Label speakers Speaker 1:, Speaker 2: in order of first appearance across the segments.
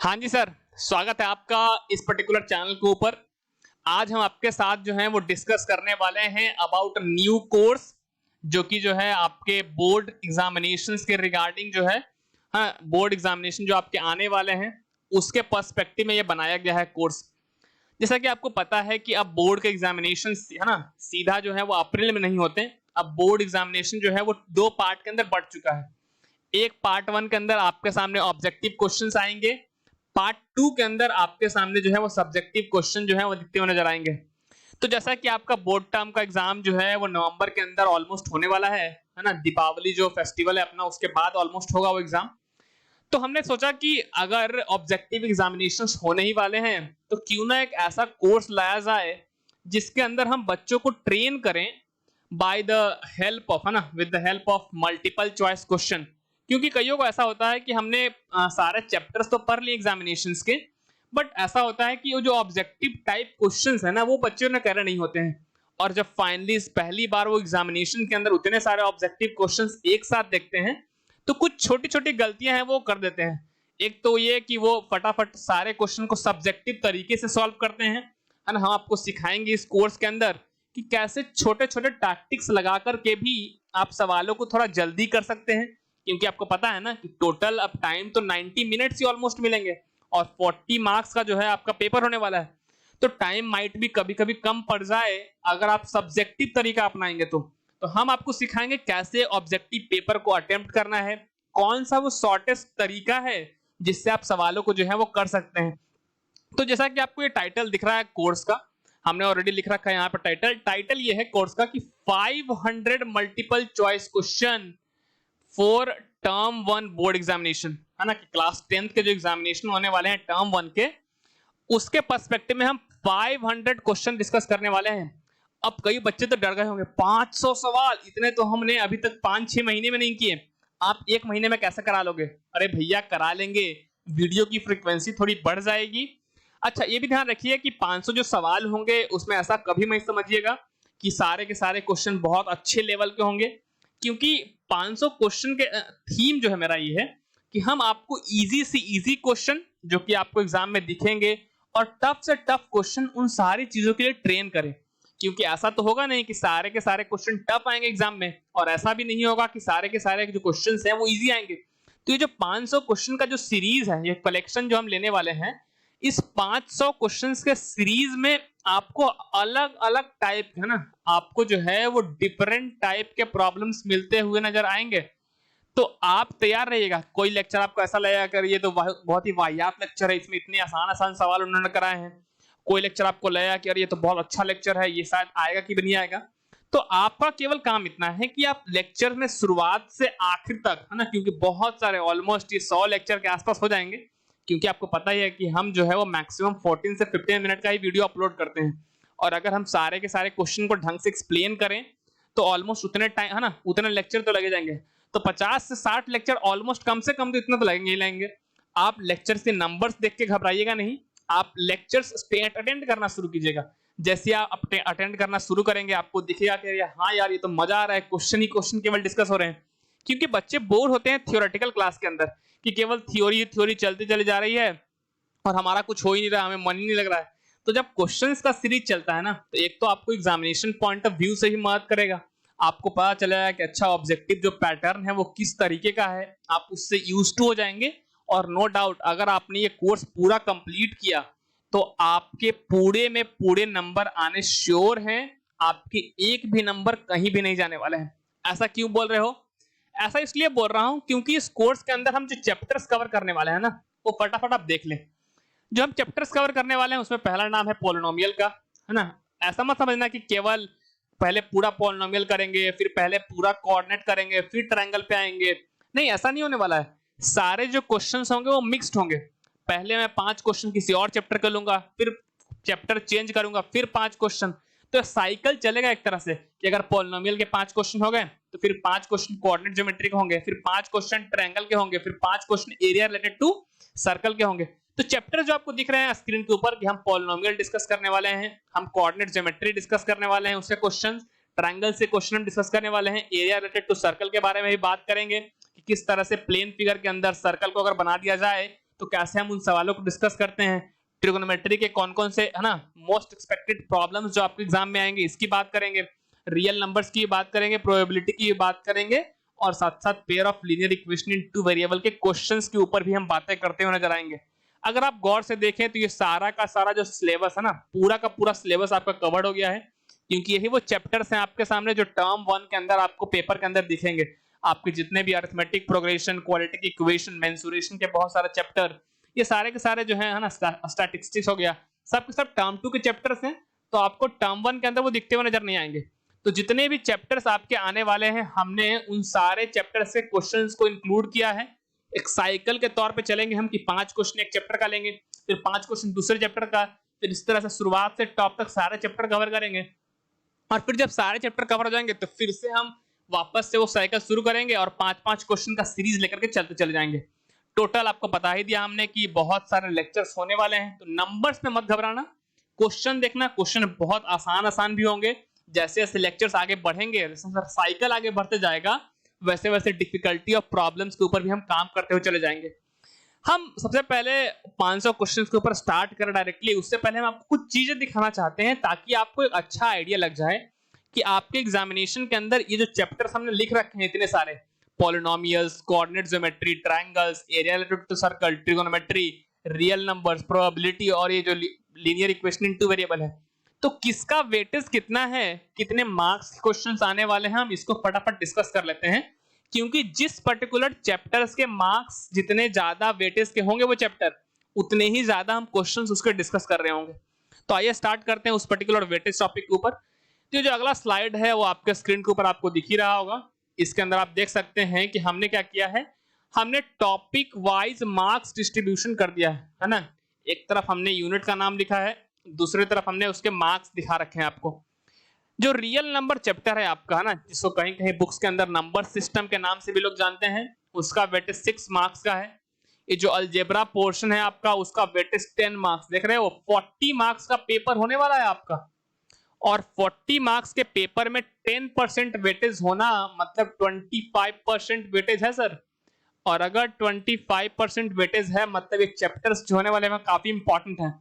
Speaker 1: हाँ जी सर, स्वागत है आपका इस पर्टिकुलर चैनल के ऊपर। आज हम आपके साथ जो है वो डिस्कस करने वाले हैं अबाउट न्यू कोर्स जो कि जो है आपके बोर्ड एग्जामिनेशंस के रिगार्डिंग जो है, हाँ बोर्ड एग्जामिनेशन जो आपके आने वाले हैं उसके पर्सपेक्टिव में ये बनाया गया है कोर्स। जैसा कि आपको पता है कि अब बोर्ड के एग्जामिनेशन है ना सीधा जो है वो अप्रैल में नहीं होते। अब बोर्ड एग्जामिनेशन जो है वो दो पार्ट के अंदर बढ़ चुका है। एक पार्ट वन के अंदर आपके सामने ऑब्जेक्टिव क्वेश्चंस आएंगे, पार्ट टू के अंदर आपके सामने जो है वो सब्जेक्टिव क्वेश्चन जो है वो दिखते हुए नजर आएंगे। तो जैसा कि आपका बोर्ड टर्म का एग्जाम जो है वो नवंबर के अंदर ऑलमोस्ट होने वाला है ना, दीपावली जो फेस्टिवल है अपना उसके बाद ऑलमोस्ट होगा वो एग्जाम। तो हमने सोचा कि अगर ऑब्जेक्टिव एग्जामिनेशंस होने ही वाले हैं तो क्यों ना एक ऐसा कोर्स लाया जाए जिसके अंदर हम बच्चों को ट्रेन करें बाय द हेल्प ऑफ, है ना, with the help of multiple choice question. क्योंकि कईयों को ऐसा होता है कि हमने सारे चैप्टर्स तो पढ़ लिए एग्जामिनेशंस के, बट ऐसा होता है कि वो जो ऑब्जेक्टिव टाइप क्वेश्चंस है ना वो बच्चों ने करे नहीं होते हैं। और जब फाइनली पहली बार वो एग्जामिनेशन के अंदर उतने सारे ऑब्जेक्टिव क्वेश्चंस एक साथ देखते हैं तो कुछ छोटी छोटी गलतियां हैं वो कर देते हैं। एक तो ये कि वो फटाफट सारे क्वेश्चन को सब्जेक्टिव तरीके से सॉल्व करते हैं, है ना। हम आपको सिखाएंगे इस कोर्स के अंदर कि कैसे छोटे छोटे टैक्टिक्स लगा करके भी आप सवालों को थोड़ा जल्दी कर सकते हैं। क्योंकि आपको पता है ना कि टोटल अब टाइम तो 90 मिनट्स ही ऑलमोस्ट मिलेंगे और 40 मार्क्स का जो है आपका पेपर होने वाला है। तो टाइम माइट भी कभी कभी कम पड़ जाए अगर आप सब्जेक्टिव तरीका अपनाएंगे तो हम आपको सिखाएंगे कैसे ऑब्जेक्टिव पेपर को अटेम्प्ट करना है, कौन सा वो शॉर्टेस्ट तरीका है जिससे आप सवालों को जो है वो कर सकते हैं। तो जैसा कि आपको ये टाइटल दिख रहा है कोर्स का, हमने ऑलरेडी लिख रखा है यहाँ पर टाइटल ये है कोर्स का कि 500 multiple choice question for term one board examination, है ना, कि क्लास 10th के जो एग्जामिनेशन होने वाले हैं टर्म वन के, उसके पर्सपेक्टिव में हम 500 क्वेश्चन डिस्कस करने वाले हैं। अब कई बच्चे तो डर गए होंगे, 500 सवाल, इतने तो हमने अभी तक 5-6 महीने में नहीं किए, आप एक महीने में कैसे करा लोगे? अरे भैया करा लेंगे, वीडियो की फ्रीक्वेंसी थोड़ी बढ़ जाएगी। अच्छा ये भी ध्यान रखिए कि 500 जो सवाल होंगे उसमें ऐसा कभी मत समझिएगा कि सारे के सारे क्वेश्चन बहुत अच्छे लेवल के होंगे। क्योंकि 500 क्वेश्चन के थीम जो है मेरा ये है कि हम आपको इजी से इजी क्वेश्चन जो कि आपको एग्जाम में दिखेंगे और टफ से टफ क्वेश्चन उन सारी चीजों के लिए ट्रेन करें। क्योंकि ऐसा तो होगा नहीं कि सारे के सारे क्वेश्चन टफ आएंगे एग्जाम में, और ऐसा भी नहीं होगा कि सारे के सारे जो क्वेश्चंस हैं वो इजी आएंगे। तो ये जो 500 क्वेश्चन का जो सीरीज है, ये कलेक्शन जो हम लेने वाले हैं, इस 500 क्वेश्चंस के सीरीज में आपको अलग अलग टाइप, है ना, आपको जो है वो डिफरेंट टाइप के प्रॉब्लम्स मिलते हुए नजर आएंगे। तो आप तैयार रहिएगा। कोई लेक्चर आपको ऐसा लगेगा कि ये तो बहुत ही वाहियात लेक्चर है, इसमें इतने आसान आसान सवाल उन्होंने कराए हैं। कोई लेक्चर आपको लगेगा कि अरे ये तो बहुत अच्छा लेक्चर है, ये शायद आएगा कि नहीं आएगा। तो आपका केवल काम इतना है कि आप लेक्चर में शुरुआत से आखिर तक, है ना, क्योंकि बहुत सारे ऑलमोस्ट ये 100 लेक्चर के आसपास हो जाएंगे। क्योंकि आपको पता ही है कि हम जो है वो मैक्सिमम 14 से 15 मिनट का ही वीडियो अपलोड करते हैं, और अगर हम सारे के सारे क्वेश्चन को ढंग से एक्सप्लेन करें तो ऑलमोस्ट उतने टाइम, है ना, उतने लेक्चर तो लगे जाएंगे। तो 50 से 60 लेक्चर ऑलमोस्ट कम से कम तो इतना तो लगेंगे ही लगेंगे। आप लेक्चर के नंबर्स देख के घबराइएगा नहीं, आप लेक्चर्स अटेंड करना शुरू कीजिएगा। जैसे आप अटेंड करना शुरू करेंगे आपको दिखेगा कि हाँ यार ये तो मजा आ रहा है, क्वेश्चन ही क्वेश्चन केवल डिस्कस हो रहे हैं। क्योंकि बच्चे बोर होते हैं थियोरेटिकल क्लास के अंदर कि केवल थ्योरी चलती चली जा रही है और हमारा कुछ हो ही नहीं रहा, हमें मन ही नहीं लग रहा है। तो जब क्वेश्चंस का सीरीज चलता है ना, तो एक तो आपको एग्जामिनेशन पॉइंट ऑफ व्यू से ही मदद करेगा, आपको पता चलेगा कि अच्छा ऑब्जेक्टिव जो पैटर्न है वो किस तरीके का है, आप उससे यूज टू हो जाएंगे। और नो डाउट अगर आपने ये कोर्स पूरा कंप्लीट किया तो आपके पूरे में पूरे नंबर आने श्योर हैं, आपके एक भी नंबर कहीं भी नहीं जाने वाले हैं। ऐसा क्यों बोल रहे हो? ऐसा इसलिए बोल रहा हूं क्योंकि इस कोर्स के अंदर हम जो चैप्टर्स कवर करने वाले हैं ना, वो फटाफट आप देख लें। जो हम चैप्टर्स कवर करने वाले हैं उसमें पहला नाम है पॉलिनोमियल का, है ना। ऐसा मत समझना कि केवल पहले पूरा पॉलिनोमियल करेंगे, फिर पहले पूरा कोऑर्डिनेट करेंगे, फिर ट्रायंगल पे आएंगे। नहीं, ऐसा नहीं होने वाला है। सारे जो क्वेश्चंस होंगे वो मिक्स्ड होंगे। पहले मैं 5 क्वेश्चन किसी और चैप्टर का लूंगा, फिर चैप्टर चेंज करूंगा, फिर 5 क्वेश्चन। तो साइकिल चलेगा एक तरह से कि अगर पॉलिनोमियल के 5 क्वेश्चन हो गए तो फिर 5 क्वेश्चन कोऑर्डिनेट ज्योमेट्री के होंगे, फिर 5 क्वेश्चन ट्रायंगल के होंगे, फिर 5 question area related to circle के होंगे। तो चैप्टर जो आपको दिख रहे हैं स्क्रीन के ऊपर कि हम पॉलिनोमियल डिस्कस करने वाले हैं, हम कोऑर्डिनेट ज्योमेट्री डिस्कस करने वाले हैं, उसके क्वेश्चंस, ट्रायंगल से क्वेश्चन हम डिस्कस करने वाले हैं, एरिया रिलेटेड टू सर्कल के बारे में भी बात करेंगे कि किस तरह से प्लेन फिगर के अंदर सर्कल को अगर बना दिया जाए तो कैसे हम उन सवालों को डिस्कस करते हैं, ट्रिगोनोमेट्री के कौन कौन से है ना मोस्ट एक्सपेक्टेड प्रॉब्लम्स जो आपके एग्जाम में आएंगे इसकी बात करेंगे, रियल नंबर्स की बात करेंगे, प्रोबेबिलिटी की बात करेंगे, और साथ साथ pair of linear equation in two variable के क्वेश्चंस के ऊपर भी हम बातें करते हुए नजर आएंगे। अगर आप गौर से देखें तो ये सारा का सारा जो सिलेबस है ना, पूरा का पूरा सिलेबस आपका कवर्ड हो गया है, क्योंकि यही वो चैप्टर्स हैं आपके सामने जो टर्म 1 के अंदर आपको पेपर के अंदर दिखेंगे। आपके जितने भी arithmetic progression, quadratic equation, mensuration के बहुत सारे चैप्टर, ये सारे के सारे जो है ना, स्टैटिस्टिक्स हो गया, सब के सब टर्म 2 के चैप्टर्स हैं, तो आपको टर्म 1 के अंदर वो दिखते हुए नजर नहीं आएंगे। तो जितने भी चैप्टर्स आपके आने वाले हैं, हमने उन सारे चैप्टर्स के क्वेश्चंस को इंक्लूड किया है। एक साइकिल के तौर पे चलेंगे हम कि 5 क्वेश्चन एक चैप्टर का लेंगे, फिर 5 क्वेश्चन दूसरे चैप्टर का, फिर इस तरह से शुरुआत से टॉप तक सारे चैप्टर कवर करेंगे, और फिर जब सारे चैप्टर कवर हो जाएंगे तो फिर से हम वापस से वो साइकिल शुरू करेंगे और 5-5 क्वेश्चन का सीरीज लेकर के चलते चले जाएंगे। टोटल आपको बता ही दिया हमने कि बहुत सारे लेक्चर्स होने वाले हैं, तो नंबर्स में मत घबराना, क्वेश्चन देखना, क्वेश्चन बहुत आसान भी होंगे। जैसे जैसे लेक्चर्स आगे बढ़ेंगे, साइकिल आगे बढ़ते जाएगा, वैसे वैसे डिफिकल्टी और प्रॉब्लम्स के ऊपर भी हम काम करते हुए चले जाएंगे। हम सबसे पहले 500 क्वेश्चंस के ऊपर स्टार्ट करें डायरेक्टली, उससे पहले हम आपको कुछ चीजें दिखाना चाहते हैं ताकि आपको एक अच्छा आइडिया लग जाए कि आपके एग्जामिनेशन के अंदर ये जो चैप्टर्स हमने लिख रखे हैं इतने सारे, polynomials, coordinate geometry, triangles, area related to circle, trigonometry, real numbers, probability, और ये जो linear equation in two variable है, तो किसका वेटेज कितना है, कितने मार्क्स के क्वेश्चंस आने वाले हैं, हम इसको फटाफट डिस्कस कर लेते हैं। क्योंकि जिस पर्टिकुलर चैप्टर्स के मार्क्स जितने ज्यादा वेटेज के होंगे वो चैप्टर, उतने ही ज्यादा हम क्वेश्चंस उसके डिस्कस कर रहे होंगे। तो आइए स्टार्ट करते हैं उस पर्टिकुलर वेटेज टॉपिक के ऊपर। तो जो अगला स्लाइड है वो आपके स्क्रीन के ऊपर आपको दिख ही रहा होगा। इसके अंदर आप देख सकते हैं कि हमने क्या किया है, हमने टॉपिक वाइज मार्क्स डिस्ट्रीब्यूशन कर दिया है ना। एक तरफ हमने यूनिट का नाम लिखा है, दूसरी तरफ हमने उसके मार्क्स दिखा रखे हैं आपको। जो रियल नंबर चैप्टर है आपका है ना, जिसको कहीं कहीं बुक्स के अंदर नंबर सिस्टम के नाम से भी लोग जानते हैं, उसका वेटेज 6 मार्क्स का है। ये जो अलजेब्रा पोर्शन है आपका, उसका वेटेज 10 मार्क्स, देख रहे हो 40 मार्क्स का पेपर होने वाला है आपका, और 40 मार्क्स के पेपर में 10% वेटेज होना मतलब 25% वेटेज है सर। और अगर 25% वेटेज है मतलब ये चैप्टर्स जो होने वाले हैं काफी इंपॉर्टेंट है।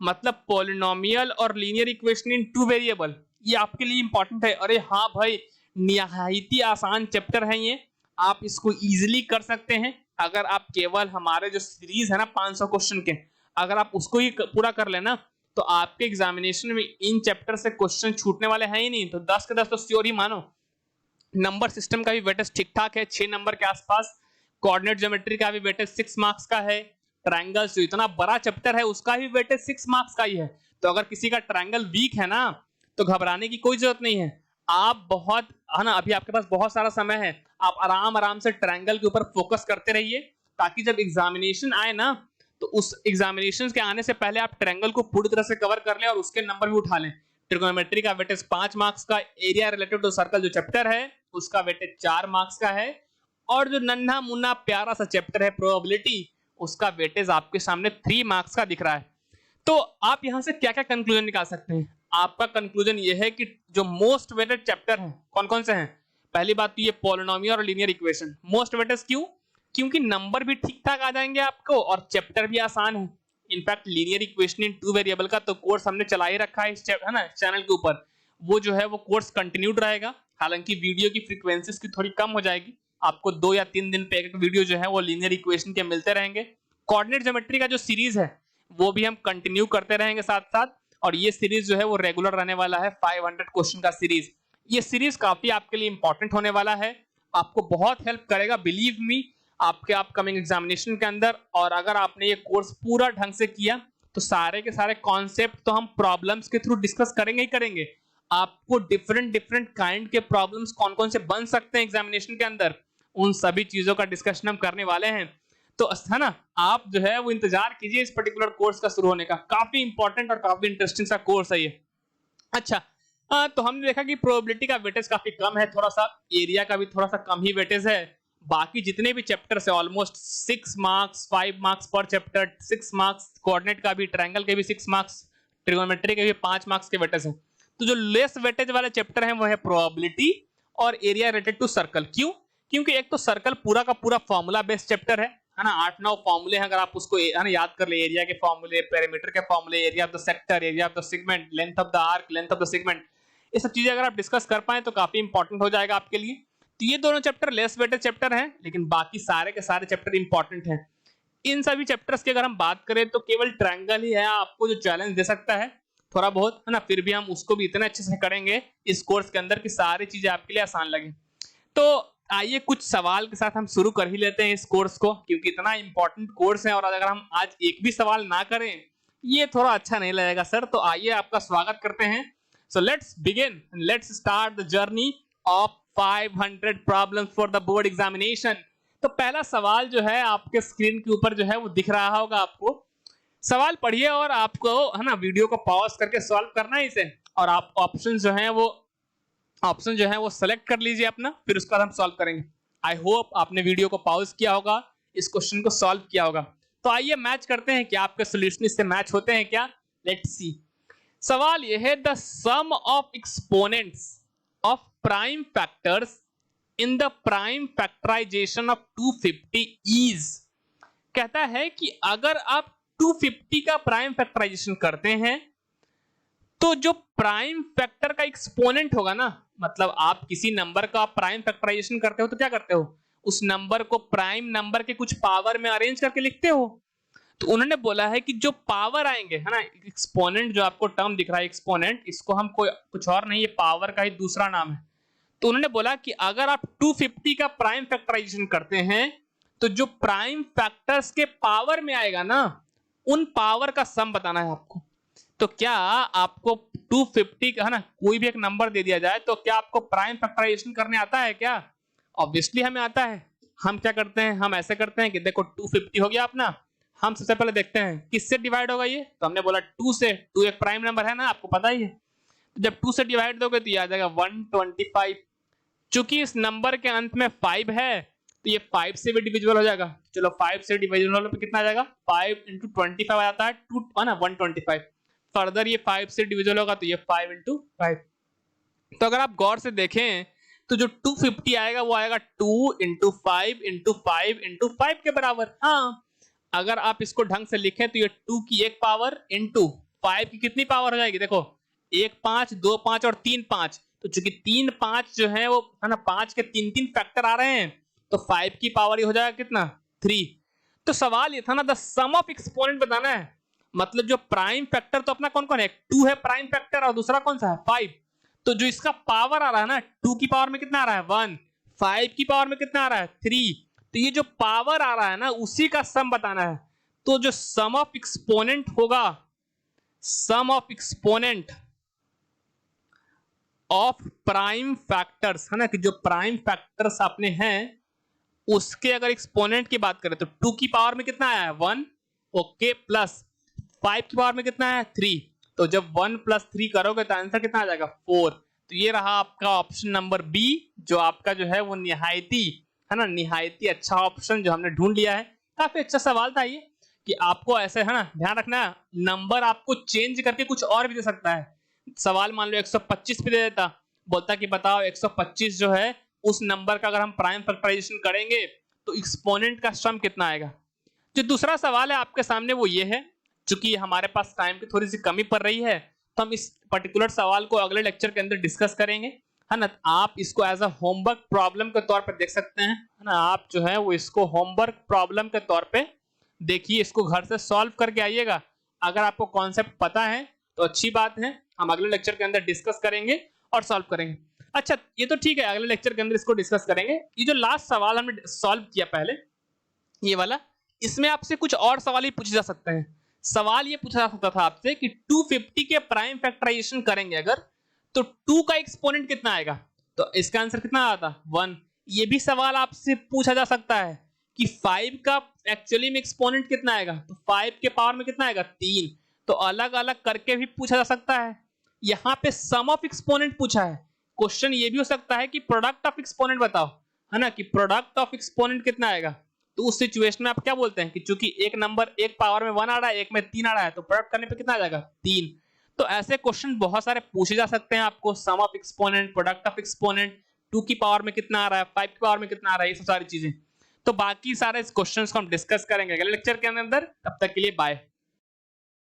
Speaker 1: मतलब पॉलिनोमियल और linear equation in two variable, ये आपके लिए इंपॉर्टेंट है। अरे हाँ भाई, निहायत ही आसान चैप्टर है ये, आप इसको इजीली कर सकते हैं। अगर आप केवल हमारे जो सीरीज है ना 500 क्वेश्चन के, अगर आप उसको ही पूरा कर लेना तो आपके एग्जामिनेशन में इन चैप्टर से क्वेश्चन छूटने वाले हैं ही नहीं। तो 10 के 10 तो श्योर ही मानो। नंबर सिस्टम का भी वेटेज ठीक ठाक है, 6 नंबर के आसपास। कोऑर्डिनेट ज्योमेट्री का भी वेटेज 6 मार्क्स का है। ट्रायंगल्स जो इतना बड़ा चैप्टर है उसका भी वेटेज 6 मार्क्स का ही है। तो अगर किसी का ट्रायंगल वीक है ना तो घबराने की कोई जरूरत नहीं है। आप बहुत है ना, अभी आपके पास बहुत सारा समय है, आप आराम आराम से ट्रायंगल के ऊपर फोकस करते रहिए, ताकि जब एग्जामिनेशन आए ना तो उस एग्जामिनेशन के आने से पहले आप ट्रायंगल को पूरी तरह से कवर कर लें और उसके नंबर भी उठा लें। ट्रिगोनोमेट्री का वेटेज 5 मार्क्स का, एरिया रिलेटेड टू सर्कल जो चैप्टर है उसका वेटेज 4 मार्क्स का है, और जो नन्हा मुन्ना प्यारा सा चैप्टर है प्रोबेबिलिटी, उसका वेटेज आपके सामने 3 मार्क्स का दिख रहा है। तो आप यहां से क्या क्या कंक्लूजन निकाल सकते हैं? आपका कंक्लूजन ये है कि जो मोस्ट वेटेड चैप्टर हैं कौन कौन से हैं? पहली बात तो ये पॉलिनोमियल और लीनियर इक्वेशन मोस्ट वेटेड। क्यों? क्योंकि नंबर भी ठीक ठाक आ जाएंगे आपको और चैप्टर भी आसान है। In fact linear equation in two variable का तो कोर्स हमने चला ही रखा है इस है ना चैनल के ऊपर, वो जो है वो कोर्स कंटिन्यूड रहेगा। हालांकि वीडियो की फ्रीक्वेंसीज की थोड़ी कम हो जाएगी, आपको 2 या 3 दिन पे एक वीडियो जो है वो लीनियर इक्वेशन के मिलते रहेंगे। कोऑर्डिनेट ज्योमेट्री का जो सीरीज है वो भी हम कंटिन्यू करते रहेंगे साथ साथ, और ये सीरीज जो है वो रेगुलर रहने वाला है, 500 क्वेश्चन का सीरीज। ये सीरीज काफी आपके लिए इंपॉर्टेंट होने वाला है, आपको बहुत हेल्प करेगा बिलीव मी आपके अपकमिंग एग्जामिनेशन के अंदर। और अगर आपने ये कोर्स पूरा ढंग से किया तो सारे के सारे कॉन्सेप्ट तो हम प्रॉब्लम्स के थ्रू डिस्कस करेंगे ही करेंगे। आपको डिफरेंट काइंड के प्रॉब्लम्स कौन कौन से बन सकते हैं एग्जामिनेशन के अंदर, उन सभी चीजों का डिस्कशन हम करने वाले हैं। तो है ना, आप जो है वो इंतजार कीजिए इस पर्टिकुलर कोर्स का शुरू होने का। काफी इंपॉर्टेंट और काफी इंटरेस्टिंग सा कोर्स है ये। अच्छा, तो हमने देखा कि प्रोबेबिलिटी का वेटेज काफी कम है, थोड़ा सा एरिया का भी थोड़ा सा कम ही वेटेज है। बाकी जितने भी चैप्टर्स है ऑलमोस्ट 6 मार्क्स, 5 मार्क्स पर चैप्टर, 6 मार्क्स कोऑर्डिनेट का भी, ट्रायंगल के भी 6 मार्क्स, ट्रिगोनोमेट्री के भी 5 मार्क्स के वेटेज है। तो जो लेस वेटेज वाले चैप्टर है वो है प्रोबेबिलिटी और एरिया रिलेटेड टू सर्कल। क्यों? क्योंकि एक तो सर्कल पूरा का पूरा फॉर्मूला बेस्ड चैप्टर है है ना 8-9 फॉर्मूले हैं, अगर आप उसको है ना याद कर ले, एरिया के फॉर्मूले, पेरीमीटर के फॉर्मूले, area of the sector, area of the segment, length of the arc, length of the segment, ये सब चीजें अगर आप डिस्कस कर पाए तो काफी इंपॉर्टेंट हो जाएगा आपके लिए। तो ये दोनों चैप्टर लेस वेटेड चैप्टर हैं, लेकिन बाकी सारे के सारे चैप्टर इंपॉर्टेंट हैं। इन सभी चैप्टर्स की अगर हम बात करें तो केवल ट्रायंगल ही है आपको जो चैलेंज दे सकता है थोड़ा बहुत, है ना, फिर भी हम उसको भी इतने अच्छे से करेंगे इस कोर्स के अंदर कि सारी चीजें आपके लिए आसान लगे। तो आइए कुछ सवाल के साथ हम शुरू कर ही लेते हैं इस कोर्स को, क्योंकि इतना इंपॉर्टेंट कोर्स है और अगर हम आज एक भी सवाल ना करें ये थोड़ा अच्छा नहीं लगेगा सर। तो आइए आपका स्वागत करते हैं। So let's begin, let's start the journey of 500 problems for the board examination. तो पहला सवाल जो है आपके स्क्रीन के ऊपर जो है वो दिख रहा होगा आपको। सवाल पढ़िए और आपको है ना वीडियो को पॉज करके सॉल्व करना है इसे, और आप ऑप्शन जो है वो सेलेक्ट कर लीजिए अपना, फिर उसके बाद हम सॉल्व करेंगे। आई होप आपने वीडियो को पॉज किया होगा, इस क्वेश्चन को सॉल्व किया होगा। तो आइए मैच करते हैं कि आपके सॉल्यूशन इससे मैच होते हैं क्या। Let's see. सवाल यह है, the sum of exponents of prime factors in the prime factorization of 250 is. कहता है कि अगर आप 250 का प्राइम फैक्टराइजेशन करते हैं तो जो प्राइम फैक्टर का एक्सपोनेंट होगा ना, मतलब आप किसी नंबर का प्राइम फैक्टराइजेशन करते हो तो क्या करते हो, उस नंबर को प्राइम नंबर के कुछ पावर में अरेंज करके लिखते हो। तो उन्होंने बोला है कि जो पावर आएंगे, है ना, एक्सपोनेंट जो आपको टर्म दिख रहा है एक्सपोनेंट, इसको हम कोई कुछ और नहीं, ये पावर का ही दूसरा नाम है। तो उन्होंने बोला कि अगर आप 250 का प्राइम फैक्टराइजेशन करते हैं तो जो प्राइम फैक्टर्स के पावर में आएगा ना, उन पावर का सम बताना है आपको। तो क्या आपको 250 का, है ना, कोई भी एक नंबर दे दिया जाए तो क्या आपको प्राइम फैक्टराइजेशन करने आता है क्या? ऑब्वियसली हमें आता है। हम क्या करते हैं, हम ऐसे करते हैं कि देखो 250 हो गया अपना, हम सबसे पहले देखते हैं किससे डिवाइड होगा ये। तो हमने बोला 2 से, 2 एक प्राइम नंबर है ना, आपको पता ही है। तो जब 2 से डिवाइड दोगे तो ये आ जाएगा 125। चूंकि इस नंबर के अंत में 5 है तो ये 5 से भी डिविजिबल हो जाएगा। चलो 5 से डिविजिबल होने पे कितना आ जाएगा, 5 into 25 आ जाता है 2, है ना, 125। फर्दर ये 5 से डिविजिबल होगा तो ये 5 into 5। तो अगर आप गौर से देखें तो जो 250 आएगा वो आएगा 2 into 5 into 5 into 5 के बराबर। हाँ, अगर आप इसको ढंग से लिखें तो ये 2 की एक पावर into 5 की कितनी पावर हो जाएगी, देखो 1 5 2 5 और 3 5। तो चूंकि 3 5 जो है वो, है ना, 5 के 3 फैक्टर आ रहे हैं तो 5 की पावर ही हो जाएगा कितना, 3। तो सवाल ये था ना, द सम ऑफ एक्सपोनेंट बताना है। मतलब जो प्राइम फैक्टर तो अपना कौन कौन है, 2 है प्राइम फैक्टर और दूसरा कौन सा है 5। तो जो इसका पावर आ रहा है ना, 2 की पावर में कितना आ रहा है 1, 5 की पावर में कितना आ रहा है 3। तो ये जो पावर आ रहा है ना उसी का सम बताना है। तो जो सम ऑफ एक्सपोनेंट होगा, sum of exponent of prime factors, है ना, कि जो प्राइम फैक्टर्स अपने हैं उसके अगर एक्सपोनेंट की बात करें तो 2 की पावर में कितना आया है 1, ओके, प्लस 5 की पावर में कितना है 3। तो जब 1 + 3 करोगे तो आंसर कितना आ जाएगा 4। तो ये रहा आपका ऑप्शन नंबर बी, जो आपका जो है वो निहायती, है ना, निहायती अच्छा ऑप्शन जो हमने ढूंढ लिया है। काफी अच्छा सवाल था ये, कि आपको ऐसे, है ना, ध्यान रखना नंबर आपको चेंज करके कुछ और भी दे सकता है। सवाल मान लो 125 पे दे देता, बोलता कि बताओ 125 जो है उस नंबर का अगर हम प्राइम फैक्टराइजेशन करेंगे तो एक्सपोनेंट का सम कितना आएगा। जो दूसरा सवाल है आपके सामने वो ये है, चूंकि हमारे पास टाइम की थोड़ी सी कमी पड़ रही है तो हम इस पर्टिकुलर सवाल को अगले लेक्चर के अंदर डिस्कस करेंगे, है ना। आप इसको एज अ होमवर्क प्रॉब्लम के तौर पर देख सकते हैं, है ना। आप जो है वो इसको होमवर्क प्रॉब्लम के तौर पे देखिए, इसको घर से सॉल्व करके आइएगा। अगर आपको कॉन्सेप्ट पता है तो अच्छी बात है, हम अगले लेक्चर के अंदर डिस्कस करेंगे और सॉल्व करेंगे। अच्छा, ये तो ठीक है, अगले लेक्चर के अंदर इसको डिस्कस करेंगे। ये जो लास्ट सवाल हमने सॉल्व किया पहले, ये वाला, इसमें आपसे कुछ और सवाल ही पूछे जा सकते हैं। सवाल ये पूछा जा सकता था आपसे कि 250 के प्राइम फैक्टराइजेशन करेंगे अगर, तो 2 का एक्सपोनेंट कितना आएगा, तो इसका आंसर कितना आता 1। ये भी सवाल आपसे पूछा जा सकता है कि 5 का एक्चुअली में एक्सपोनेंट कितना आएगा, तो 5 के पावर में कितना आएगा 3। तो अलग अलग करके भी पूछा जा सकता है। यहाँ पे सम ऑफ एक्सपोनेंट पूछा है। क्वेश्चन ये भी हो सकता है कि प्रोडक्ट ऑफ एक्सपोनेंट बताओ, है ना, कि प्रोडक्ट ऑफ एक्सपोनेंट कितना आएगा। तो उस सिचुएशन में आप क्या बोलते हैं कि चूंकि एक नंबर एक पावर में 1 आ रहा है, एक में 3 आ रहा है, तो प्रोडक्ट करने पे कितना आ जाएगा 3। तो ऐसे क्वेश्चन बहुत सारे पूछे जा सकते हैं आपको, sum of exponent, product of exponent, 2 की पावर में कितना आ रहा है, 5 की पावर में कितना आ रहा है, ये सब सारी चीजें। तो बाकी सारे क्वेश्चंस को हम डिस्कस करेंगे अगले लेक्चर के अंदर। तब तक के लिए बाय।